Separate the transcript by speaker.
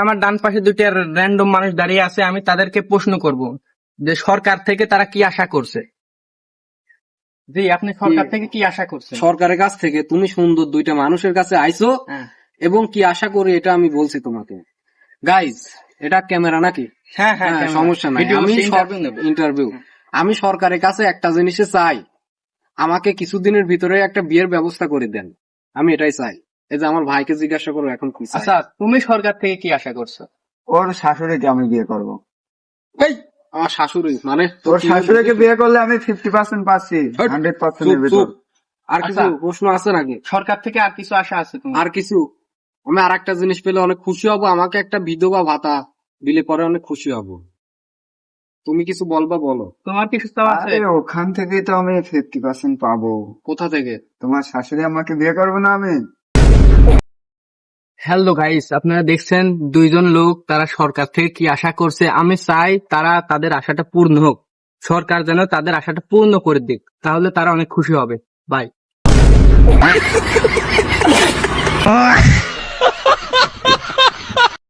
Speaker 1: আমার ডান পাশে দুইটা র্যান্ডম মানুষ দাঁড়িয়ে আছে, আমি তাদেরকে প্রশ্ন করব যে সরকার থেকে তারা কি আশা করছে। জি, আপনি সরকার থেকে কি আশা করছেন?
Speaker 2: সরকারের কাছ থেকে তুমি সুন্দর দুইটা মানুষের কাছে আইছো
Speaker 1: হ্যাঁ
Speaker 2: এবং কি আশা করি এটা আমি বলছি তোমাকে। গাইজ, এটা ক্যামেরা নাকি?
Speaker 1: হ্যাঁ হ্যাঁ,
Speaker 2: হ্যাঁ, সমস্যা নাই। আমি ইন্টারভিউ আমি সরকারের কাছে একটা জিনিসে চাই, আমাকে কিছুদিনের ভিতরে একটা বিয়ের ব্যবস্থা করে দেন। আমি এটাই চাই। এই যে আমার ভাইকে জিজ্ঞাসা করো এখন কি চাই।
Speaker 1: আচ্ছা, তুমি সরকার থেকে কি আশা করছো?
Speaker 3: ওর শাশুড়িকে আমি বিয়ে করব।
Speaker 2: এই, আমার শাশুড়ি মানে
Speaker 3: ওর শাশুড়িকে বিয়ে করলে আমি 50% পাচ্ছি, 100% এর ভিতর।
Speaker 2: আর কিছু
Speaker 1: আচ্ছা।
Speaker 2: প্রশ্ন আছে নাকি?
Speaker 1: সরকার থেকে আর কিছু আশা আছে তোমার?
Speaker 2: আর কিছু, আমি আর একটা জিনিস পেলে অনেক খুশি হব। আমাকে একটা বিধবা ভাতা দিলে পরে অনেক খুশি হব। তুমি কিছু বলবা বলো।
Speaker 1: তোমার কিছু চাওয়া আছে?
Speaker 3: আরে ওখান থেকেই তো আমি 50% পাবো।
Speaker 2: কোথা থেকে?
Speaker 3: তোমার শাশুড়ি আমাকে বিয়ে করবো না আমি?
Speaker 1: হ্যালো গাইস, আপনারা দেখছেন দুইজন লোক তারা সরকার থেকে কি আশা করছে। আমি চাই তারা তাদের আশাটা পূর্ণ হোক, সরকার যেন তাদের আশাটা পূর্ণ করে দিক, তাহলে তারা অনেক খুশি হবে। বাই।